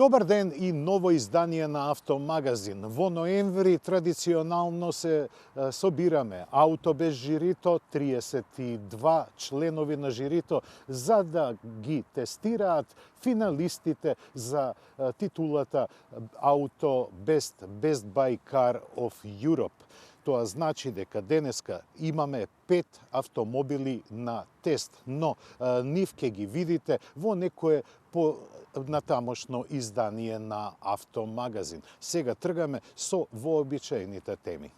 Добар ден и ново издание на Автомагазин. Во ноември традиционално се собираме Ауто без жирито, 32 членови на жирито, за да ги тестираат финалистите за титулата Auto Best Buy Car of Europe. Тоа значи дека денеска имаме 5 автомобили на тест, но нив ќе ги видите во некое натамошно издание на Автомагазин. Сега тргаме со вообичаените теми.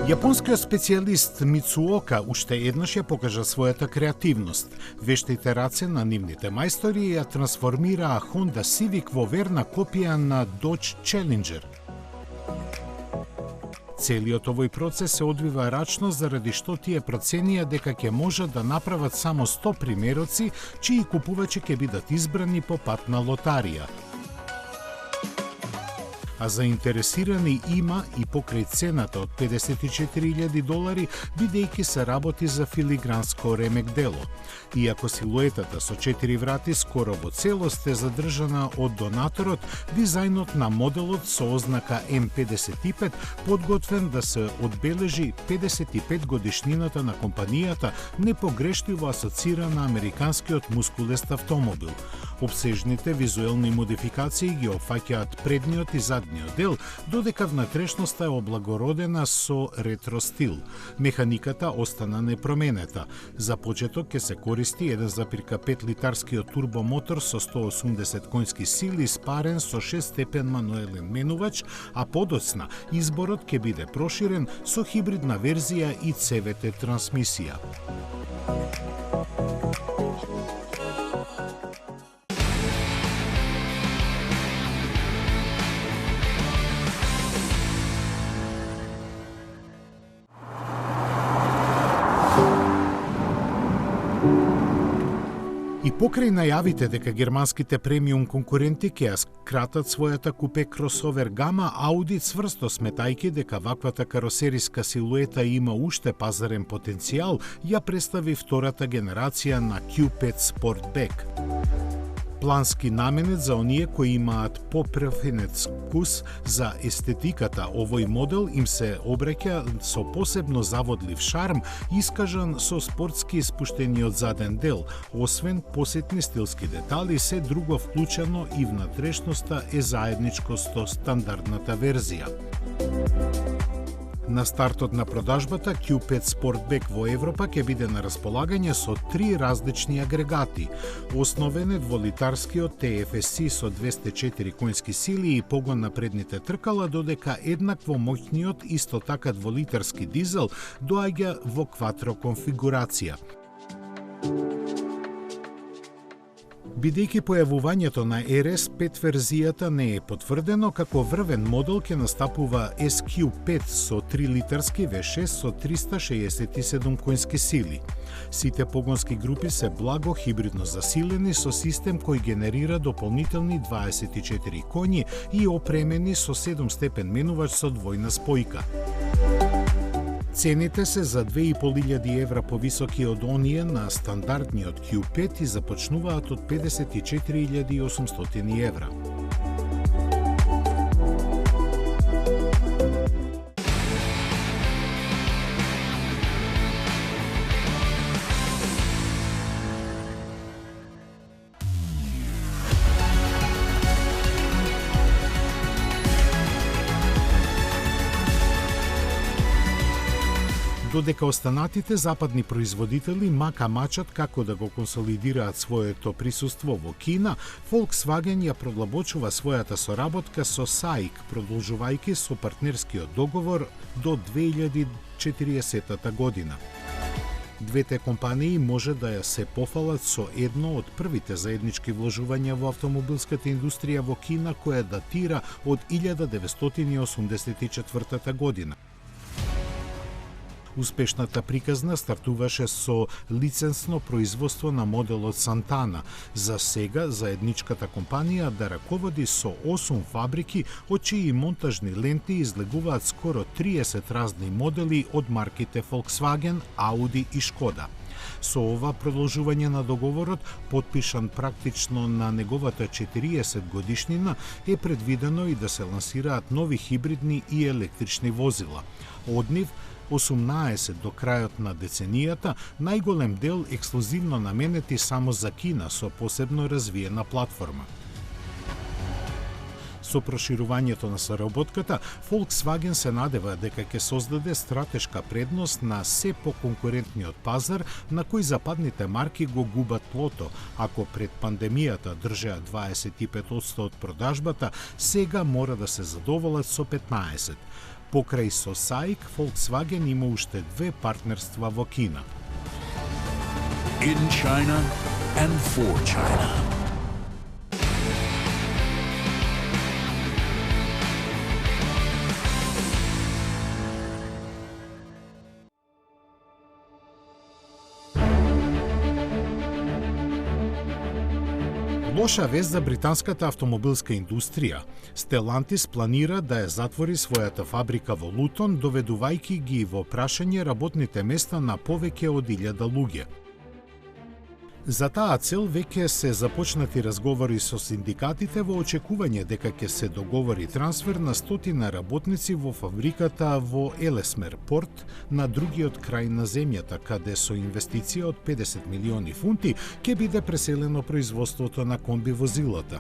Јапонскиот специјалист Мицуока уште еднаш ја покажа својата креативност. Вештите раце на нивните мајстори ја трансформираа Honda Civic во верна копија на Dodge Challenger. Целиот овој процес се одвива рачно заради што тие проценија дека ќе можат да направат само 100 примероци, чии купувачи ќе бидат избрани по пат на лотарија. А заинтересирани има и покрај цената од $54,000, бидејќи се работи за филигранско ремек дело. Иако силуетата со 4 врати скоро во целост е задржана од донаторот, дизајнот на моделот со ознака М55 подготвен да се одбележи 55 годишнината на компанијата, непогрештиво асоцира на американскиот мускулест автомобил. Обсежните визуелни модификации ги опфаќаат предниот и задниот дел, додека внатрешноста е облагородена со ретро стил. Механиката остана непроменета. За почеток ќе се користи 1,5 литарскиот турбомотор со 180 конски сили спарен со 6-степен мануелен менувач, а подоцна изборот ќе биде проширен со хибридна верзија и CVT трансмисија. И покрај најавите дека германските премиум конкуренти ќе ја скратат својата купе кросовер гама, Audi цврсто сметајќи дека ваквата каросериска силуета има уште пазарен потенцијал, ја представи втората генерација на Q5 Sportback. Плански наменет за оние кои имаат попрефинет вкус за естетиката, овој модел им се обраќа со посебно заводлив шарм, искажан со спортски испуштениот заден дел. Освен посетни стилски детали, се друго вклучено и внатрешноста е заедничко со стандардната верзија. На стартот на продажбата, Q5 Sportback во Европа ќе биде на располагање со 3 различни агрегати. Основен е дволитарскиот TFSI со 204 конски сили и погон на предните тркала, додека еднакво моќниот исто така дволитарски дизел доаѓа во кватро конфигурација. Бидејќи појавувањето на RS5 верзијата не е потврдено, како врвен модел ќе настапува SQ5 со 3 литарски V6 со 367 конски сили. Сите погонски групи се благо хибридно засилени со систем кој генерира дополнителни 24 коњи и опремени со 7-степен менувач со двојна спојка. Цените се за 2.500 евра повисоки од оние на стандардниот Q5 и започнуваат од 54.800 евра. До Додека останатите западни производители мака-мачат како да го консолидираат своето присуство во Кина, Volkswagen ја продлабочува својата соработка со SAIC, продолжувајќи со партнерскиот договор до 2040 година. Двете компании може да ја се пофалат со едно од првите заеднички вложувања во автомобилската индустрија во Кина, која датира од 1984 година. Успешната приказна стартуваше со лиценсно производство на моделот Сантана. За сега, заедничката компанија да раководи со 8 фабрики, од чии монтажни ленти излегуваат скоро 30 разни модели од марките Volkswagen, Audi и Škoda. Со ова продолжување на договорот, потпишан практично на неговата 40 годишнина, е предвидено и да се лансираат нови хибридни и електрични возила. Од нив 18 до крајот на деценијата, најголем дел ексклузивно наменети само за Кина со посебно развиена платформа. Со проширувањето на соработката, Volkswagen се надева дека ќе создаде стратешка предност на се поконкурентниот пазар на кој западните марки го губат плото. Ако пред пандемијата држеа 25% од продажбата, сега мора да се задоволат со 15%. Покрај со SAIC, Volkswagen има уште две партнерства во Кина. In China and for China. Лоша вест за британската автомобилска индустрија. Stellantis планира да ја затвори својата фабрика во Лутон, доведувајќи ги во прашање работните места на повеќе од 1000 луѓе. За таа цел веќе се започнати разговори со синдикатите во очекување дека ќе се договори трансфер на 100 работници во фабриката во Елесмер Порт на другиот крај на земјата, каде со инвестиција од 50 милиони фунти ќе биде преселено производството на комби возилата.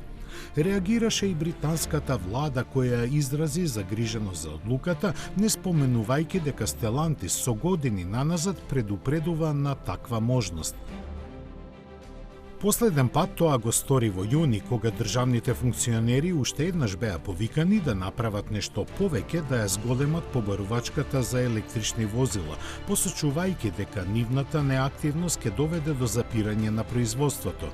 Реагираше и британската влада, која изрази загриженост за одлуката, не споменувајќи дека Stellantis со години наназад предупредува на таква можност. Последен пат тоа го стори во јуни, кога државните функционери уште еднаш беа повикани да направат нешто повеќе да ја зголемат побарувачката за електрични возила, посочувајќи дека нивната неактивност ќе доведе до запирање на производството.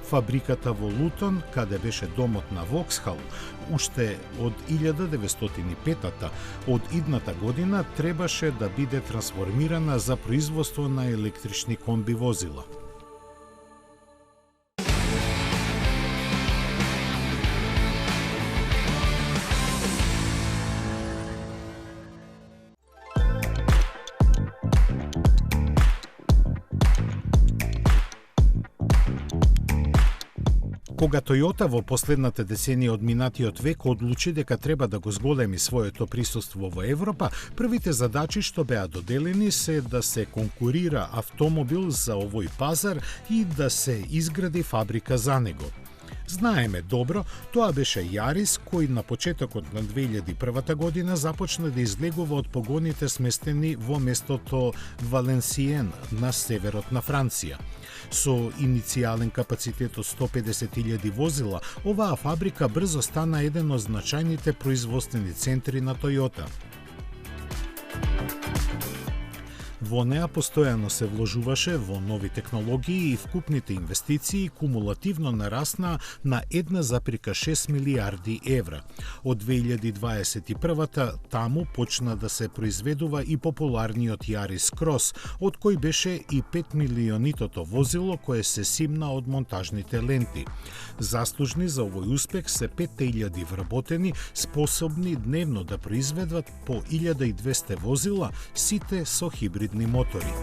Фабриката во Лутон, каде беше домот на Vauxhall, уште од 1905-та, од идната година требаше да биде трансформирана за производство на електрични комби возила. Кога Toyota во последната деценија од минатиот век одлучи дека треба да го зголеми своето присуство во Европа, првите задачи што беа доделени се да се конкурира автомобил за овој пазар и да се изгради фабрика за него. Знаеме добро, тоа беше Јарис, кој на почетокот на 2001 година започна да излегува од погоните сместени во местото Валенсиен на северот на Франција. Со иницијален капацитет од 150.000 возила, оваа фабрика брзо стана еден од значајните производствени центри на Toyota. Во неа постојано се вложуваше во нови технологии и вкупните инвестиции кумулативно нарасна на 1,6 милиарди евра. Од 2021 таму почна да се произведува и популарниот Јарис Крос, од кој беше и 5 милионитото возило кое се симна од монтажните ленти. Заслужни за овој успех се 5.000 вработени, способни дневно да произведат по 1200 возила, сите со хибридни мотори.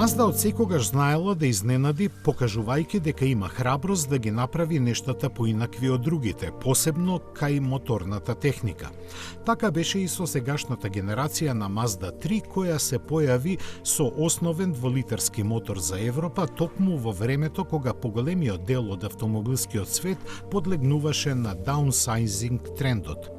Мазда од секогаш знаела да изненади, покажувајќи дека има храброст да ги направи нештата поинакви од другите, посебно кај моторната техника. Така беше и со сегашната генерација на Mazda 3, која се појави со основен дволитарски мотор за Европа, токму во времето кога поголемиот дел од автомобилскиот свет подлегнуваше на даунсайзинг трендот.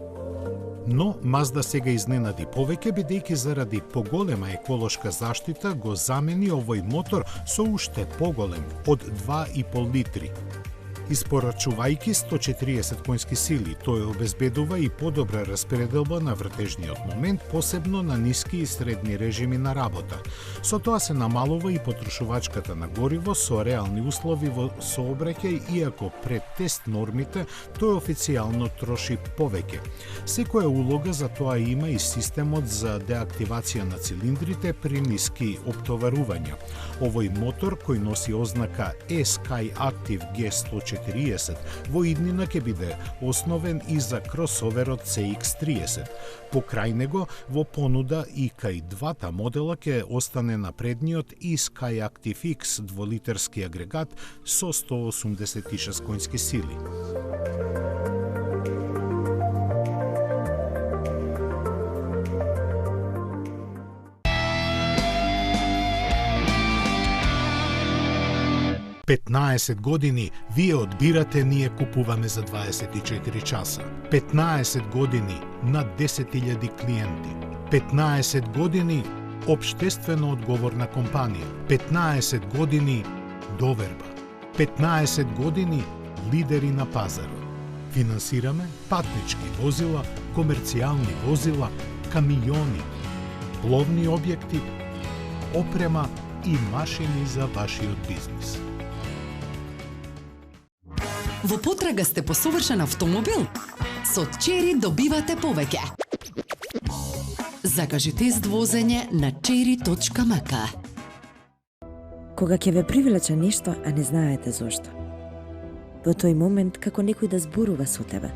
Но Mazda сега изненади повеќе, бидејќи заради поголема еколошка заштита го замени овој мотор со уште поголем, од 2,5 литри. Испорачувајќи 140 конски сили, тој обезбедува и подобра распределба на вртежниот момент, посебно на ниски и средни режими на работа. Со тоа се намалува и потрошувачката на гориво со реални услови во сообраќај, иако пред тест нормите тој официјално троши повеќе. Секоја улога за тоа има и системот за деактивација на цилиндрите при ниски оптоварувања. Овој мотор, кој носи ознака E-Skyactiv G140, во иднина ќе биде основен и за кросоверот CX-30. Покрај него, во понуда и кај двата модела ќе остане напредниот и Skyactiv X дволитарски агрегат со 186 конски сили. Петнаесет години вие одбирате, ние купуваме за 24 часа. 15 години над 10.000 клиенти. 15 години општествено одговорна компанија. 15 години доверба. 15 години лидери на пазарот. Финансираме патнички возила, комерцијални возила, камиони, пловни објекти, опрема и машини за вашиот бизнис. Во потрага сте по совршен автомобил? Со Чери добивате повеќе. Закажи тест возење на cherry.mk. Кога ќе ве привлече нешто, а не знаете зошто. Во тој момент како некој да зборува со тебе.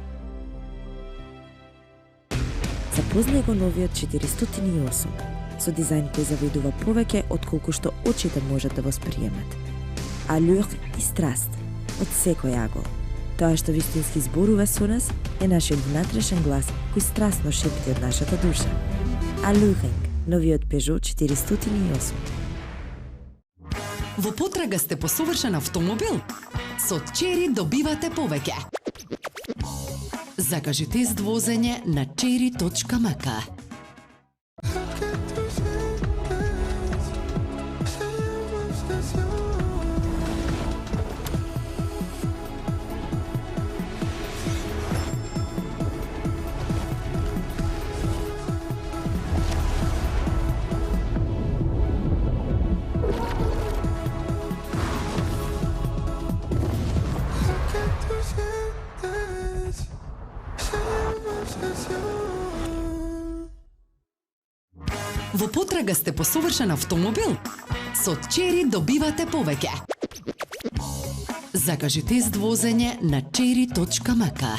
Запознај го новиот 408 со дизајн кој завидува повеќе отколку што очите можат да восприемат. Алюр и страст од секој агол. Тоа што вистински зборува со нас е нашиот внатрешен глас кој страстно шепти од нашата душа. Алюринг, новиот Peugeot 408. Во потрага сте по совршен автомобил? Со Чери добивате повеќе. Закажи тест возење на cherry.mk. Во потрага сте по совршен автомобил? Со Чери добивате повеќе. Закажи тест возење на cherry.mk.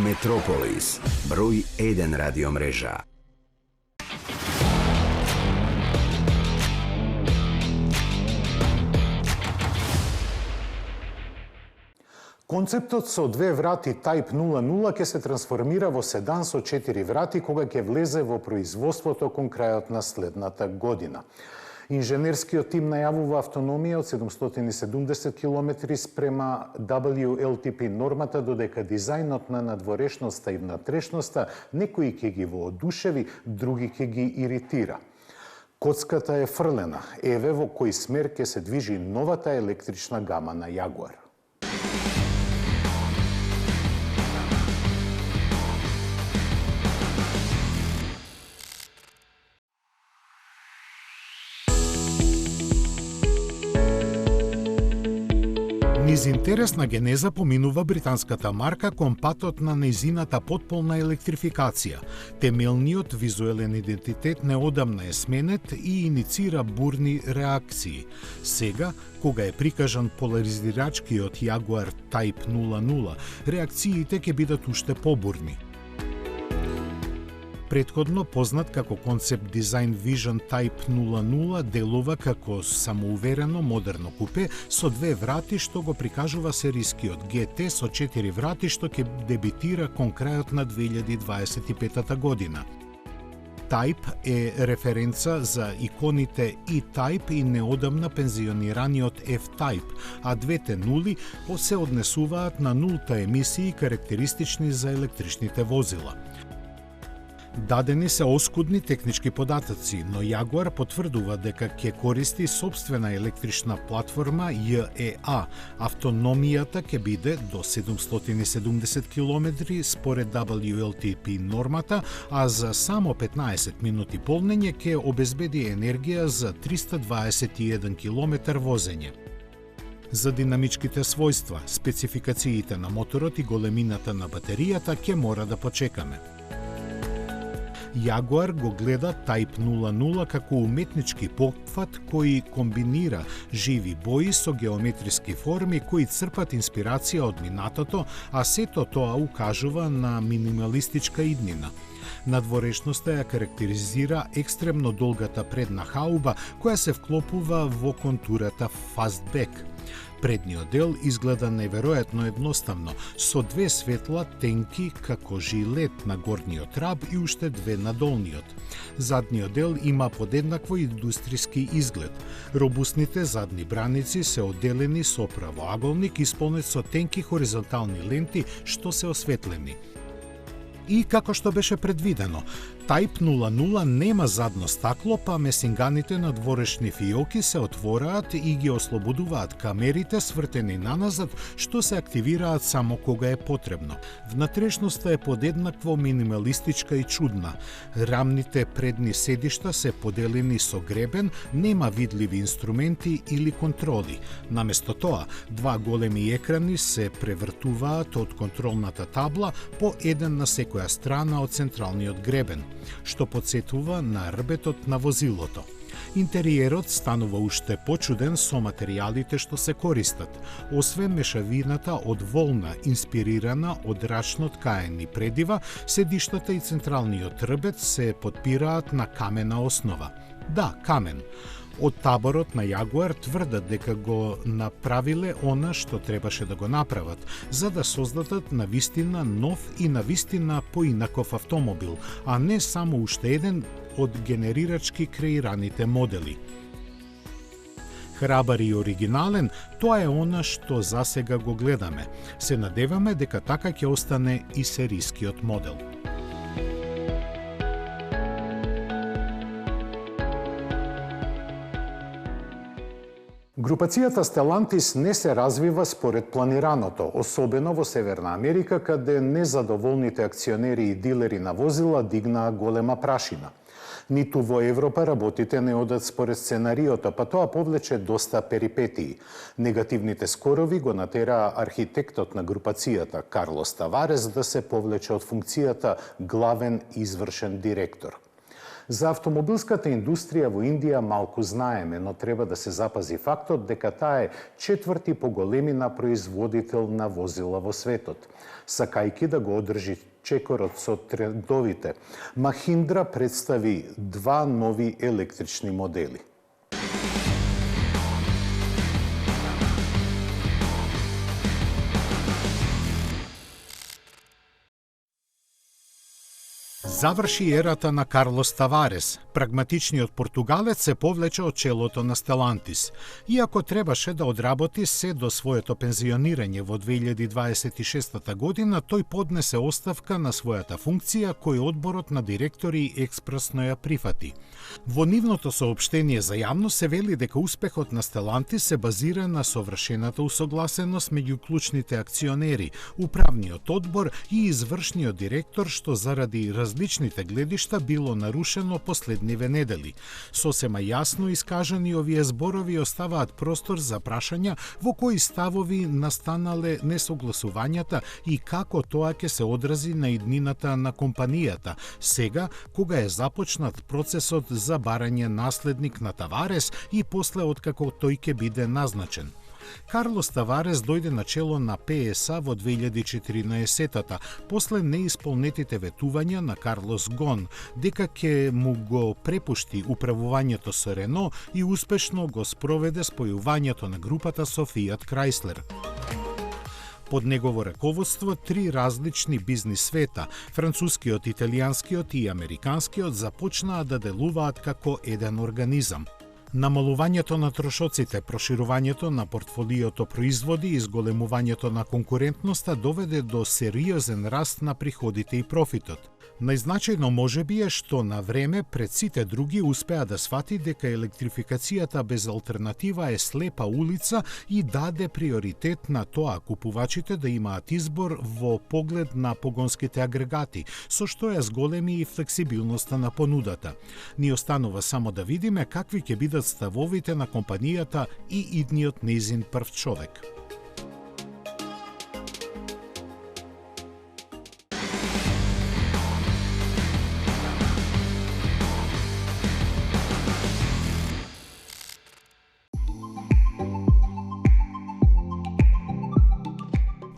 Метрополис, број 1 радиомрежа. Концептот со две врати Type 00 ќе се трансформира во седан со 4 врати кога ќе влезе во производството кон крајот на следната година. Инженерскиот тим најавува автономија од 770 км спрема WLTP нормата, додека дизајнот на надворешноста и внатрешноста некои ќе ги воодушеви, други ќе ги иритира. Коцката е фрлена, еве во кој смер ќе се движи новата електрична гама на Jaguar. Низ интересна генеза поминува британската марка кон патот на нејзината потполна електрификација. Темелниот визуелен идентитет неодамна е сменет и иницира бурни реакции. Сега, кога е прикажан поларизирачкиот Jaguar Type 00, реакциите ќе бидат уште побурни. Претходно познат како концепт дизајн Vision Type 00 делува како самоуверено модерно купе со 2 врати што го прикажува серискиот GT со 4 врати што ќе дебитира кон крајот на 2025 година. Type е референца за иконите E-Type и неодамна пензионираниот F-Type, а двете нули се однесуваат на нулта емисии карактеристични за електричните возила. Дадени се оскудни технички податоци, но Jaguar потврдува дека ќе користи сопствена електрична платформа JEA. Автономијата ќе биде до 770 км според WLTP нормата, а за само 15 минути полнење ќе обезбеди енергија за 321 км возење. За динамичките својства, спецификациите на моторот и големината на батеријата ќе мора да почекаме. Jaguar го гледа Type 00 како уметнички потфат кој комбинира живи бои со геометриски форми кои црпат инспирација од минатото, а сето тоа укажува на минималистичка иднина. Надворешноста ја карактеризира екстремно долгата предна хауба која се вклопува во контурата Fastback. Предниот дел изгледа неверојатно едноставно, со 2 светла тенки како жилет на горниот раб и уште 2 на долниот. Задниот дел има подеднакво индустријски изглед. Робусните задни браници се одделени со правоаголник исполнет со тенки хоризонтални ленти што се осветлени. И како што беше предвидено, Type 00 нема задно стакло, па месинганите на дворешни фиоки се отвораат и ги ослободуваат камерите свртени наназад, што се активираат само кога е потребно. Внатрешноста е подеднакво минималистичка и чудна. Рамните предни седишта се поделени со гребен, нема видливи инструменти или контроли. Наместо тоа, 2 големи екрани се превртуваат од контролната табла по еден на секоја страна од централниот гребен, што подсетува на рбетот на возилото. Интериерот станува уште почуден со материјалите што се користат, освен мешавината од волна инспирирана од рачно ткаени предива, седиштата и централниот рбет се подпираат на камена основа. Да, камен. Од таборот на Jaguar тврдат дека го направиле она што требаше да го направат, за да создадат навистина нов и навистина поинаков автомобил, а не само уште еден од генерирачки креираните модели. Храбар и оригинален, тоа е она што засега го гледаме. Се надеваме дека така ќе остане и серискиот модел. Групацијата Stellantis не се развива според планираното, особено во Северна Америка, каде незадоволните акционери и дилери на возила дигнаа голема прашина. Ниту во Европа работите не одат според сценариото, па тоа повлече доста перипетии. Негативните скорови го натераа архитектот на групацијата Карлос Таварес да се повлече од функцијата главен извршен директор. За автомобилската индустрија во Индија малку знаеме, но треба да се запази фактот дека таа е 4ти по големина производител на возила во светот. Сакајки да го одржи чекорот со трендовите, Махиндра представи 2 нови електрични модели. Заврши ерата на Карлос Таварес. Прагматичниот португалец се повлече од челото на Stellantis. Иако требаше да одработи се до своето пензионирање во 2026 година, тој поднесе оставка на својата функција кој одборот на директори експресно ја прифати. Во нивното соопштение за јавност се вели дека успехот на Stellantis се базира на совршената усогласеност меѓу клучните акционери, управниот одбор и извршниот директор, што заради различните гледишта било нарушено последниве недели. Сосема јасно искажани овие зборови оставаат простор за прашања во кои ставови настанале несогласувањата и како тоа ќе се одрази на иднината на компанијата, сега кога е започнат процесот за барање наследник на Таварес и после откако тој ќе биде назначен. Карлос Таварес дојде на чело на ПСА во 2014-та, после неисполнетите ветувања на Карлос Гон, дека ќе му го препушти управувањето со Рено и успешно го спроведе спојувањето на групата со Fiat Chrysler. Под негово раководство, 3 различни бизнис света, францускиот, италијанскиот и американскиот, започнаа да делуваат како еден организам. Намалувањето на трошоците, проширувањето на портфолиото производи и зголемувањето на конкурентноста доведе до сериозен раст на приходите и профитот. Најзначајно можеби е што на време пред сите други успеа да свати дека електрификацијата без алтернатива е слепа улица и даде приоритет на тоа купувачите да имаат избор во поглед на погонските агрегати, со што ја зголеми и флексибилноста на понудата. Ни останува само да видиме какви ќе бидат ставовите на компанијата и идниот нејзин прв човек.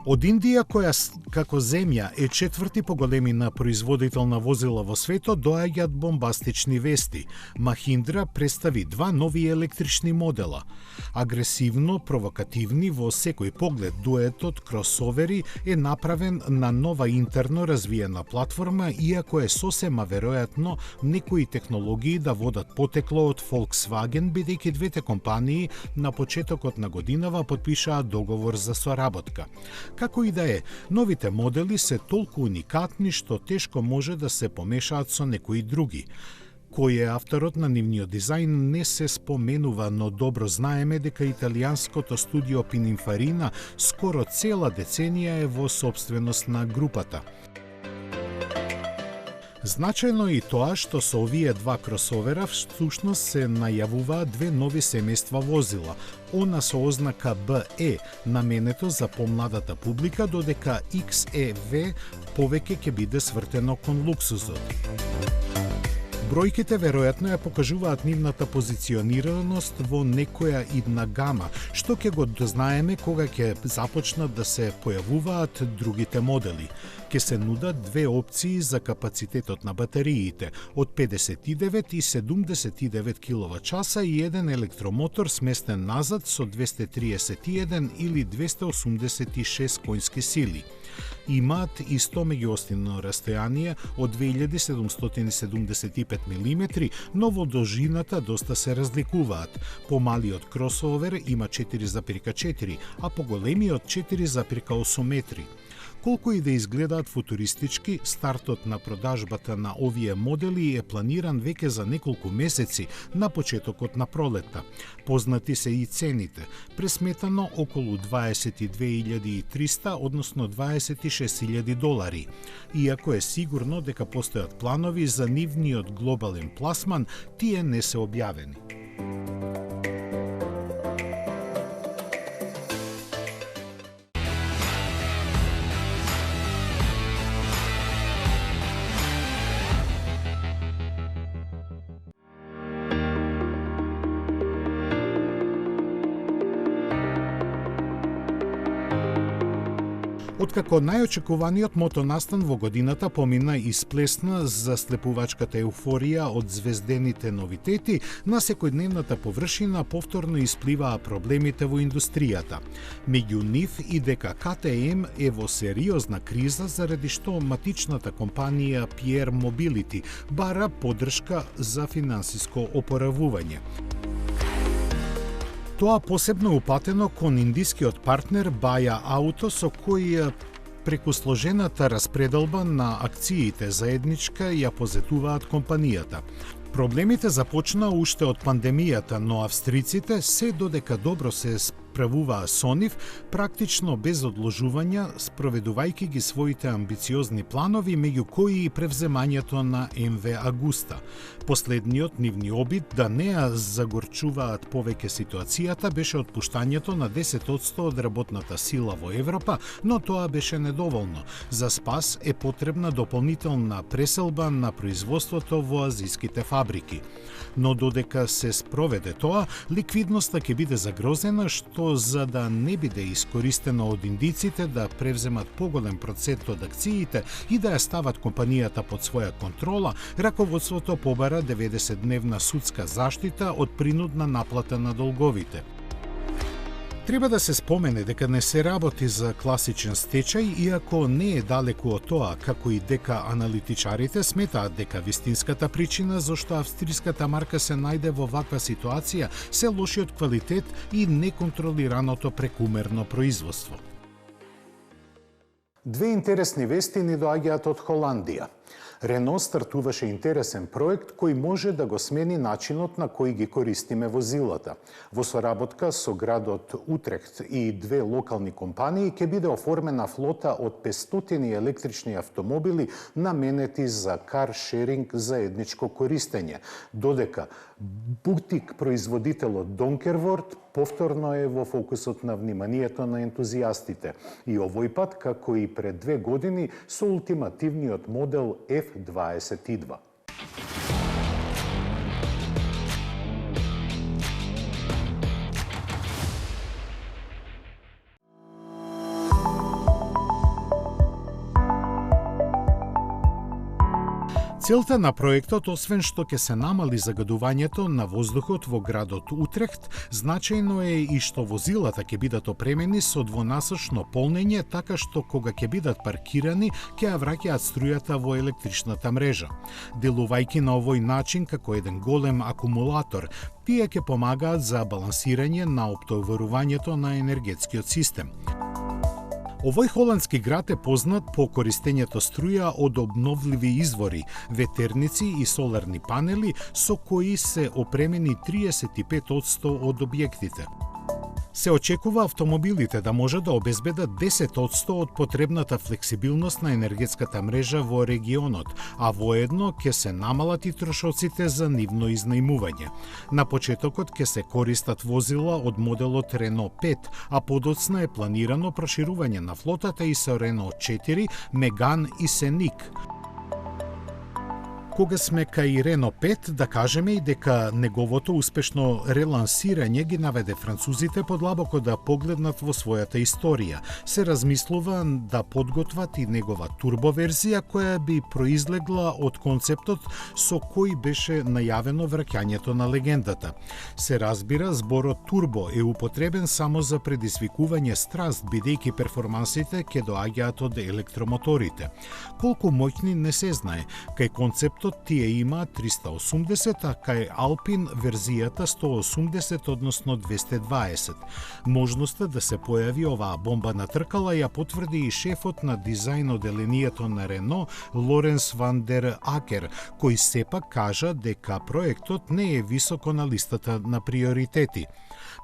Од Индија, која како земја е 4ти поголемина производител на возила во светот, доаѓаат бомбастични вести. Махиндра представи 2 нови електрични модела. Агресивно, провокативни во секој поглед, дуетот кросовери е направен на нова интерно развиена платформа, иако е сосема веројатно некои технологии да водат потекло од Volkswagen, бидејќи двете компании на почетокот на годинава потпишаа договор за соработка. Како и да е, новите модели се толку уникатни што тешко може да се помешаат со некои други. Кој е авторот на нивниот дизајн не се споменува, но добро знаеме дека италијанското студио Pininfarina скоро цела деценија е во собственост на групата. Значајно и тоа што со овие 2 кросовера всушност се најавуваат 2 нови семејства возила. Она со ознака BE, наменето за помладата публика, додека XEV повеќе ќе биде свртено кон луксузот. Бројките веројатно ја покажуваат нивната позиционираност во некоја идна гама, што ќе го дознаеме кога ќе започнат да се појавуваат другите модели. Ќе се нудат 2 опции за капацитетот на батериите, од 59 и 79 киловат-часа и еден електромотор сместен назад со 231 или 286 коњски сили. Имаат исто меѓуостивно растојание од 2775 мм, но во должината доста се разликуваат. Помалиот кросовер има 4,4, а поголемиот 4,8 метри. Колку и да изгледаат футуристички, стартот на продажбата на овие модели е планиран веќе за неколку месеци на почетокот на пролетта. Познати се и цените, пресметано околу 22.300, односно $26.000. Иако е сигурно дека постојат планови за нивниот глобален пласман, тие не се објавени. Откако најочекуваниот мотонастан во годината помина и сплесна заслепувачката еуфорија од звездените новитети, на секојдневната површина повторно испливаа проблемите во индустријата. Меѓу нив и дека КТМ е во сериозна криза заради што матичната компанија Pierre Mobility бара поддршка за финансиско опоравување. Тоа посебно упатено кон индискиот партнер Baya Auto, со кој преку сложената распределба на акциите заедничка ја позетуваат компанијата. Проблемите започнаа уште од пандемијата, но австриците се додека добро се справуваа со нив, практично без одложувања, спроведувајќи ги своите амбициозни планови, меѓу кои и превземањето на МВ Агуста. Последниот нивни обид да не ја загорчуваат повеќе ситуацијата беше отпуштањето на 10% од работната сила во Европа, но тоа беше недоволно. За спас е потребна дополнителна преселба на производството во азиските фабрики. Но додека се спроведе тоа, ликвидноста ќе биде загрозена, што што за да не биде искористено од индиците да превземат поголем процент од акциите и да ја стават компанијата под своја контрола, раководството побара 90-дневна судска заштита од принудна наплата на долговите. Треба да се спомене дека не се работи за класичен стечај, иако не е далеку од тоа, како и дека аналитичарите сметаат дека вистинската причина зашто австриската марка се најде во ваква ситуација се лошиот квалитет и неконтролираното прекумерно производство. Две интересни вести ни доаѓаат од Холандија. Рено стартуваше интересен проект кој може да го смени начинот на кој ги користиме возилата. Во соработка со градот Утрехт и две локални компании ќе биде оформена флота од 500 електрични автомобили наменети за кар-шеринг заедничко користење, додека бутик производителот Донкерворт повторно е во фокусот на вниманието на ентузијастите. И овој пат, како и пред 2 години, со ултимативниот модел F22. Целта на проектот, освен што ќе се намали загадувањето на воздухот во градот Утрехт, значајно е и што возилата ќе бидат опремени со двонасочно полнење, така што кога ќе бидат паркирани, ќе ја враќаат струјата во електричната мрежа. Делувајќи на овој начин како еден голем акумулатор, тие ќе помагаат за балансирање на оптоварувањето на енергетскиот систем. Овој холандски град е познат по користењето струја од обновливи извори, ветерници и соларни панели, со кои се опремени 35% од објектите. Се очекува автомобилите да може да обезбедат 10% од потребната флексибилност на енергетската мрежа во регионот, а воедно ќе се намалат и трошоците за нивно изнајмување. На почетокот ќе се користат возила од моделот Рено 5, а подоцна е планирано проширување на флотата и со Рено 4, Меган и Сеник. Кога сме кај Рено 5, да кажеме и дека неговото успешно релансирање ги наведе французите подлабоко да погледнат во својата историја. Се размислува да подготват и негова турбоверзија која би произлегла од концептот со кој беше најавено враќањето на легендата. Се разбира, зборот турбо е употребен само за предизвикување страст, бидејќи перформансите ќе доаѓаат од електромоторите. Колку моќни не се знае, кај концептот тие има 380, а кај Алпин верзијата 180, односно 220. Можноста да се појави оваа бомба на тркала ја потврди и шефот на дизајн оделението на Рено, Лоренс ван дер Акер, кој сепак кажа дека проектот не е високо на листата на приоритети.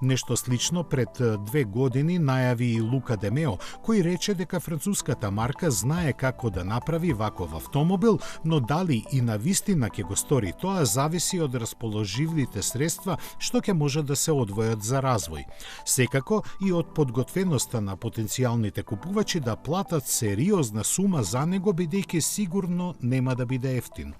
Нешто слично пред 2 години најави и Лука де Мео, кој рече дека француската марка знае како да направи ваков автомобил, но дали и на вистина ќе го стори тоа зависи од расположивите средства што ќе може да се одвојат за развој. Секако и од подготвеноста на потенцијалните купувачи да платат сериозна сума за него, бидејќи сигурно нема да биде ефтин.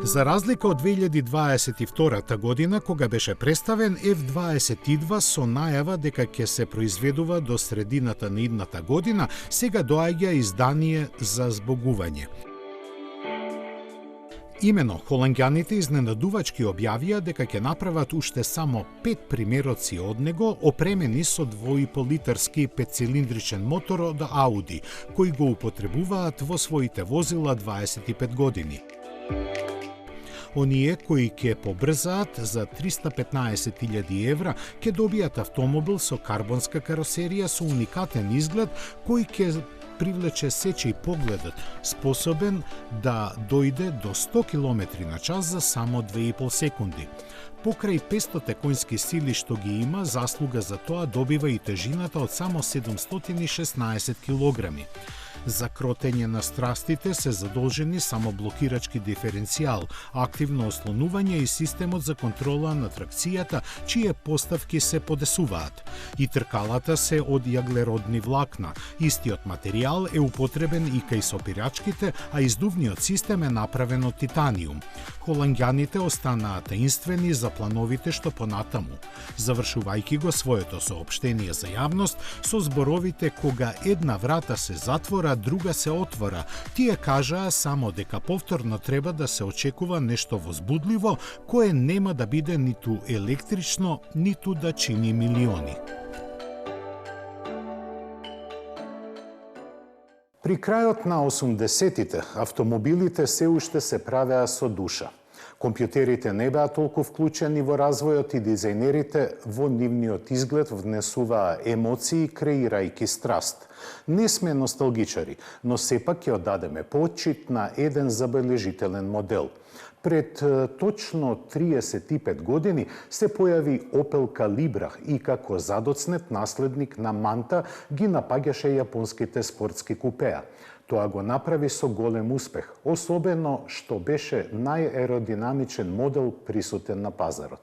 За разлика од 2022 година, кога беше представен F22 со најава дека ќе се произведува до средината на идната година, сега доаѓа издание за збогување. Имено, холанѓаните изненадувачки објавија дека ќе направат уште само 5 примероци од него, опремени со 2,5-литарски 5-цилиндричен мотор од Ауди, кои го употребуваат во своите возила 25 години. Оние кои ќе побрзаат за 315.000 евра ќе добијат автомобил со карбонска каросерија со уникатен изглед кој ќе привлече сечи погледот, способен да дојде до 100 км на час за само 2,5 секунди. Покрај 500 конски сили што ги има, заслуга за тоа добива и тежината од само 716 килограми. За кротење на страстите се задолжени само блокирачки диференцијал, активно ослонување и системот за контрола на тракцијата, чие поставки се подесуваат. И тркалата се од јаглеродни влакна. Истиот материјал е употребен и кај сопирачките, а издувниот систем е направен од титаниум. Холанѓаните останаа таинствени за плановите што понатаму. Завршувајќи го своето соопштение за јавност со зборовите кога една врата се затвора, друга се отвора, тие кажаа само дека повторно треба да се очекува нешто возбудливо, кое нема да биде ниту електрично, ниту да чини милиони. При крајот на 80-тите автомобилите се уште се правеа со душа. Компјутерите не беа толку вклучени во развојот и дизајнерите во нивниот изглед внесуваа емоции, креирајќи страст. Не сме носталгичари, но сепак ќе оддадеме почит на еден забележителен модел. Пред точно 35 години се појави Opel Calibra и како задоцнет наследник на Манта ги напаѓаше јапонските спортски купеа. Тоа го направи со голем успех, особено што беше најаеродинамичен модел присутен на пазарот.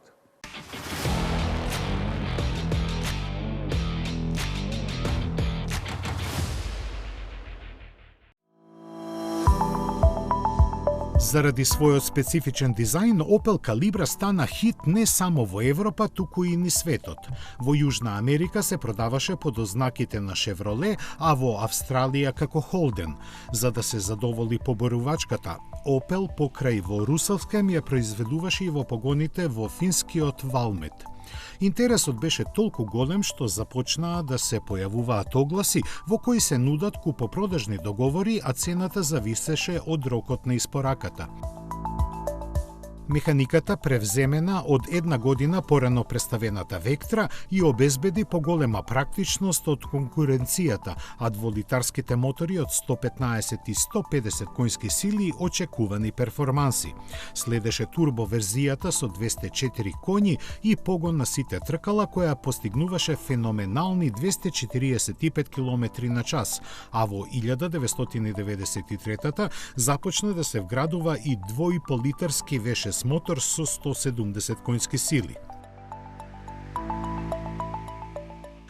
Заради својот специфичен дизајн, Opel Calibra стана хит не само во Европа, туку и низ светот. Во Јужна Америка се продаваше под ознаките на Chevrolet, а во Австралија како Holden. За да се задоволи поборувачката, Opel покрај во Русовскем ја произведуваше и во погоните во финскиот Valmet. Интересот беше толку голем што започнаа да се појавуваат огласи во кои се нудат купопродажни договори, а цената зависеше од рокот на испораката. Механиката превземена од една година порано представената Vectra и обезбеди поголема практичност од конкуренцијата, а дволитарските мотори од 115 и 150 конски сили очекувани перформанси. Следеше турбо верзијата со 204 коњи и погон на сите тркала која постигнуваше феноменални 245 км на час, а во 1993-та започна да се вградува и 2,5 литарски V6 мотор со 170 конски сили.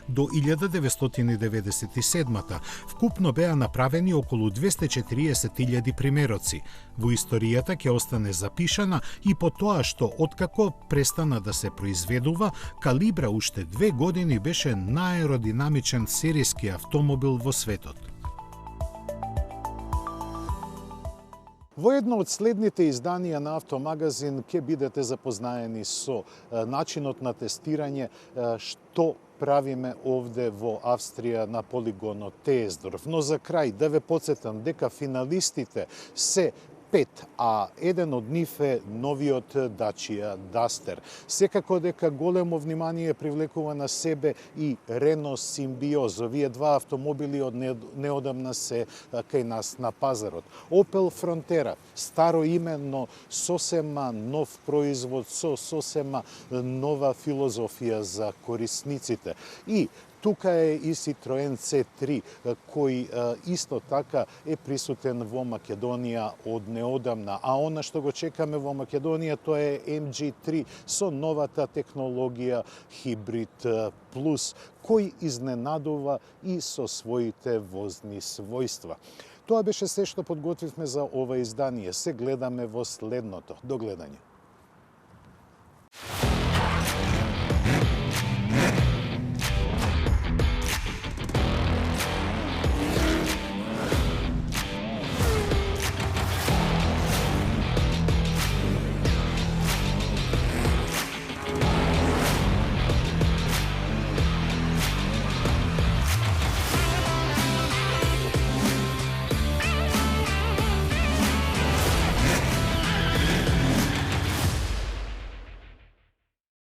До 1997-та вкупно беа направени околу 240.000 примероци. Во историјата ќе остане запишана и по тоа што откако престана да се произведува, Calibra уште 2 години беше најаеродинамичен серијски автомобил во светот. Во едно од следните изданија на Автомагазин ќе бидете запознаени со начинот на тестирање што правиме овде во Австрија на полигонот Теесдорф. Но за крај да ве потсетам дека финалистите се 5, а еден од нив е новиот Dacia Duster. Секако дека големо внимание привлекува на себе и Renault Symbioz. Овие два автомобили од неодамна се кај нас на пазарот. Opel Frontera, старо име, но сосема нов производ со сосема нова филозофија за корисниците. И тука е и Citroen C3, кој исто така е присутен во Македонија од неодамна. А она што го чекаме во Македонија, тоа е MG3 со новата технологија Hybrid Plus, кој изненадува и со своите возни својства. Тоа беше се што подготвивме за ова издание. Се гледаме во следното. До гледање.